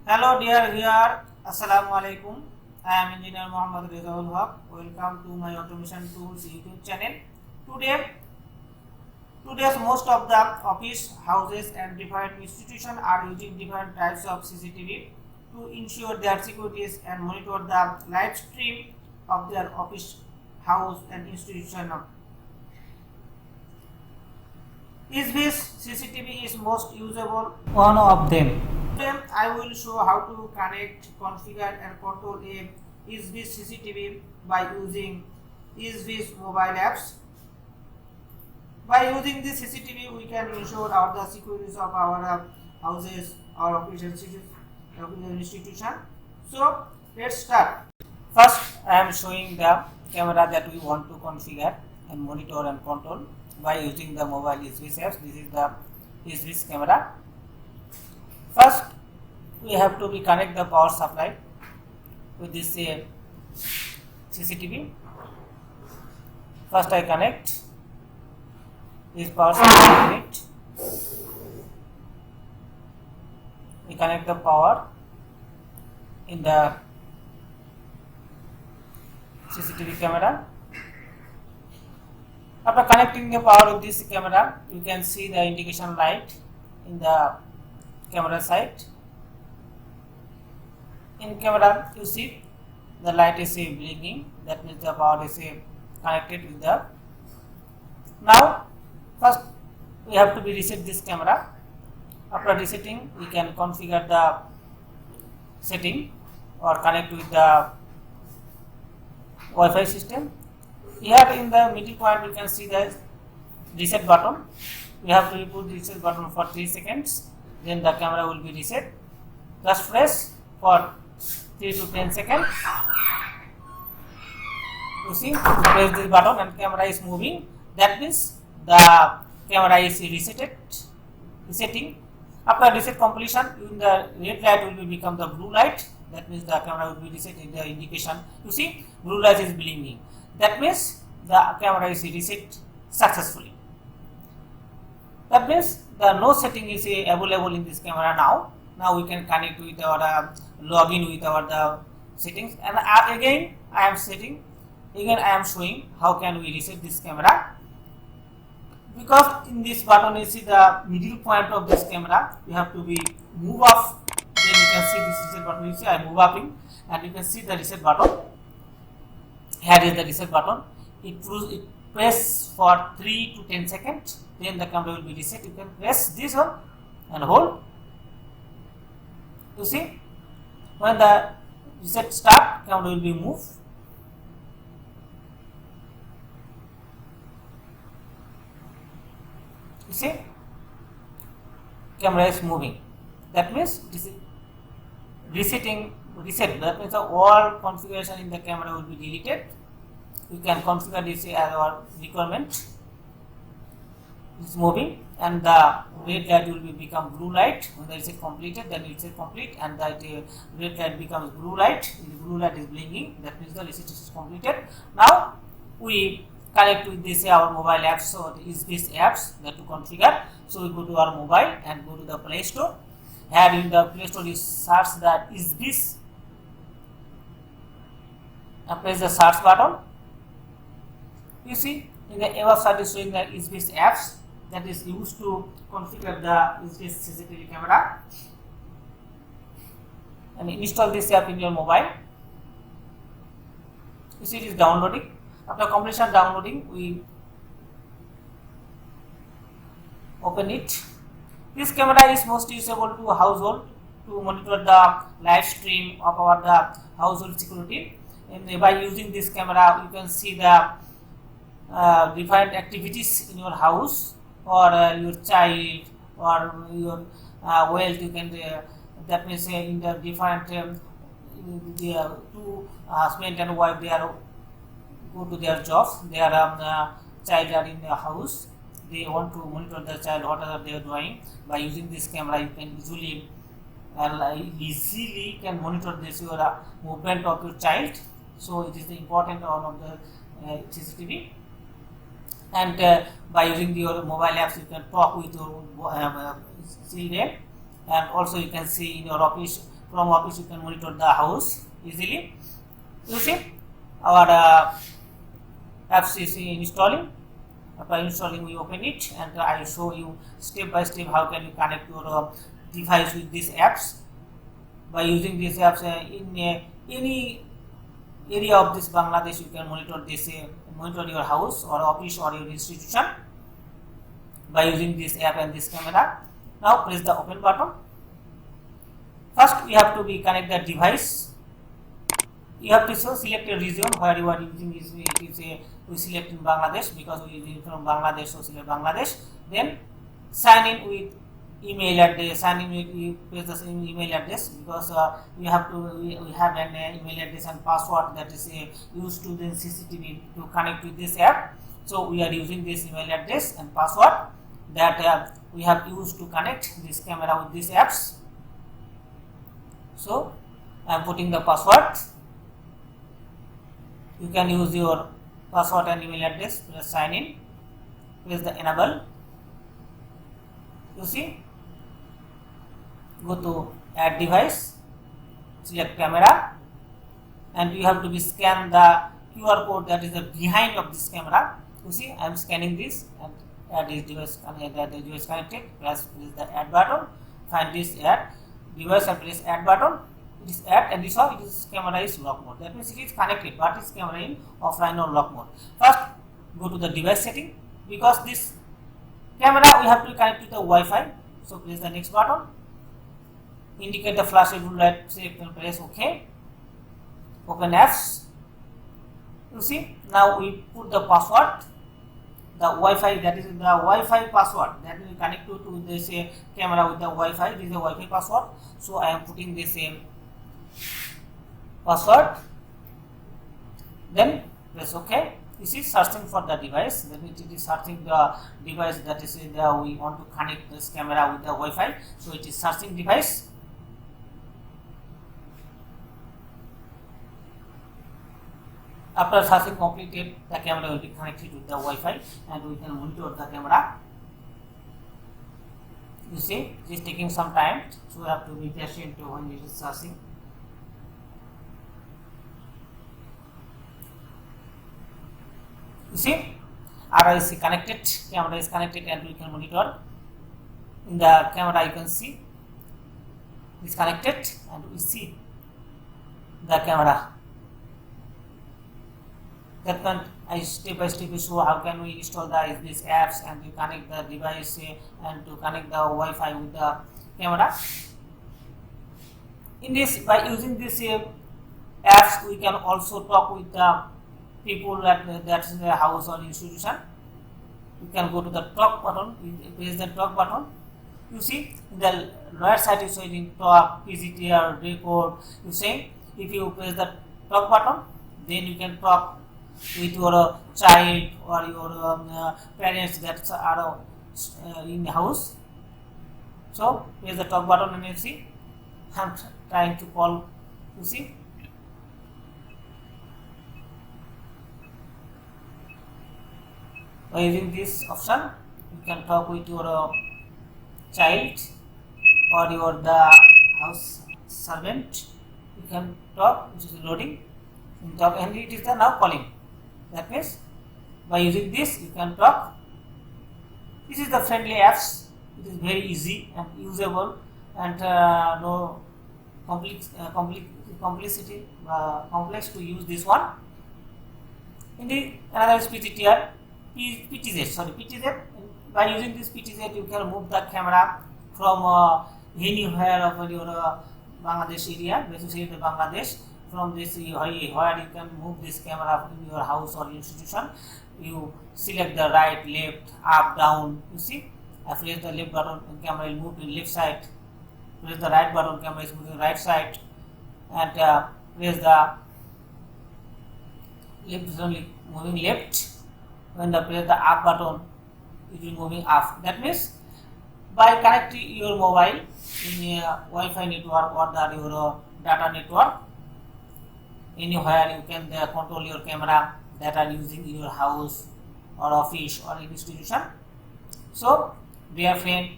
Hello dear viewer, Assalamu Alaikum. I am Engineer Muhammad Rezaul Haq. Welcome to my Automation Tools YouTube channel. Today's most of the office houses and different institutions are using different types of CCTV to ensure their securities and monitor the live stream of their office, house and institution. EZVIZ CCTV is most usable one of them. I will show how to connect, configure and control a EZVIZ CCTV by using EZVIZ Mobile apps. By using this CCTV, we can ensure all the securities of our houses, our official institution. So let's start. First, I am showing the camera that we want to configure and monitor and control by using the mobile EZVIZ apps. This is the EZVIZ camera. First, we have to connect the power supply with this CCTV. First, I connect this power supply unit. We connect the power in the CCTV camera. After connecting the power with this camera, you can see the indication light in the camera side. In camera, you see the light is blinking. That means the power is connected with the. Now, first we have to reset this camera. After resetting, we can configure the setting or connect with the Wi-Fi system. Here in the middle point, we can see the reset button. We have to put the reset button for 3 seconds. Then the camera will be reset. Just press for 3 to 10 seconds. You see, press this button and camera is moving. That means the camera is resetting. After reset completion, the red light will become the blue light. That means the camera will be reset in the indication. You see, blue light is blinking. That means the camera is reset successfully. That means the no setting is available in this camera now. Now we can connect with our login with our settings. And again I am showing how can we reset this camera. Because in this button you see the middle point of this camera, you have to be move off. Then you can see this reset button. You see I move up in, and you can see the reset button. Here is the reset button. It press for 3 to 10 seconds. Then the camera will be reset. You can press this one and hold. You see, when the reset start, camera will be moved. You see, camera is moving. That means this is reset. That means all configuration in the camera will be deleted. We can configure this as our requirement. It's moving, and the red light will become blue light. When the reset completed, then it is complete, and that red light becomes blue light. The blue light is blinking. That means the reset is completed. Now we connect with this our mobile apps. So the EZVIZ apps that to configure. So we go to our mobile and go to the Play Store. Here in the Play Store, you search the EZVIZ and press the search button. You see, in the above side is showing the EZVIZ apps that is used to configure the EZVIZ CCTV camera, and install this app in your mobile. You see, it is downloading. After completion downloading, we open it. This camera is most usable to household to monitor the live stream of our household security. And by using this camera, you can see the different activities in your house, or your child, or your wealth. You can that means in the different the two husband and wife, they are go to their jobs. Their child are in the house. They want to monitor the child, what are they doing. By using this camera, you can easily can monitor this your movement of your child. So it is the important one of the CCTV. And by using your mobile apps, you can talk with your children, and also you can see in your office from office you can monitor the house easily. You see our apps is installing. After installing, we open it and I show you step by step how can you connect your device with these apps. By using these apps in any area of this Bangladesh, you can monitor this monitor your house or office or your institution by using this app and this camera. Now press the open button. First we have to connect the device. You have to select a region where you are using this. We select in Bangladesh because we using from Bangladesh, so select Bangladesh. Then sign in with email address. Sign in with, you press the email address because we have an email address and password that is used to the CCTV to connect with this app. So we are using this email address and password that we have used to connect this camera with these apps. So I am putting the password. You can use your password and email address. Press sign in. Press the enable. You see, go to add device, select camera, and you have to scan the QR code that is behind of this camera. You see, I am scanning this and add this device connected. Press the add button. Find this add device and press add button. It is add and this one it is camera is lock mode. That means it is connected, but it is camera in offline or lock mode. First, go to the device setting because this camera we have to connect to the Wi-Fi. So press the next button. Indicate the flash blue light. Say press OK. Open apps. You see, now we put the password. The Wi-Fi, that is the Wi-Fi password that will connect to this camera with the Wi-Fi. This is the Wi-Fi password. So I am putting this password. Then press OK. This is searching for the device. Then it is searching the device that is we want to connect this camera with the Wi-Fi. So it is searching device. After searching completed, the camera will be connected with the Wi-Fi and we can monitor the camera. You see, it is taking some time, so we have to be patient when it is searching. You see, RIC is connected, camera is connected and we can monitor. In the camera you can see it is connected and we see the camera. That can I step by step show how can we install these apps and to connect the device and to connect the Wi-Fi with the camera. In this, by using this apps, we can also talk with the people that's in the house or institution. You can go to the talk button. You press the talk button. You see in the right side is showing talk, PGTR, record. You say if you press the talk button, then you can talk with your child or your parents that are in the house. So press the talk button and you see I am trying to call. You see, by using this option you can talk with your child or your the house servant. You can talk, which is loading, you can talk and it is the now calling. That means by using this you can talk. This is the friendly apps. It is very easy and usable and no complexity complex to use this one. In the another is PTTR, PTZ. By using this PTZ you can move the camera from anywhere of your Bangladesh area, basically the Bangladesh. From this where you can move this camera in your house or institution. You select the right, left, up, down. You see, I press the left button and camera will move to the left side. Press the right button, camera is moving to the right side, and press the left is only moving left. When the press the up button, it will moving up. That means by connecting your mobile in a Wi-Fi network or your data network, anywhere you can control your camera that are using in your house or office or institution. So dear friend,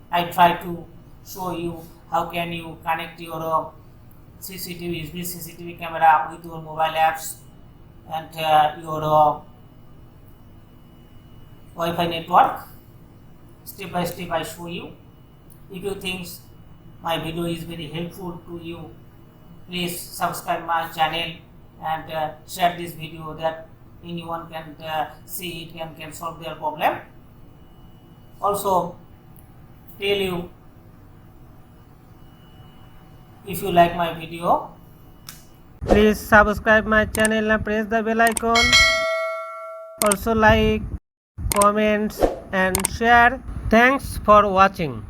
I try to show you how can you connect your CCTV, EZVIZ CCTV camera with your mobile apps and your Wi-Fi network. Step by step I show you. If you think my video is very helpful to you, please subscribe my channel and share this video that anyone can see it and can solve their problem. Also tell you, if you like my video, please subscribe my channel and press the bell icon. Also like, comments and share. Thanks for watching.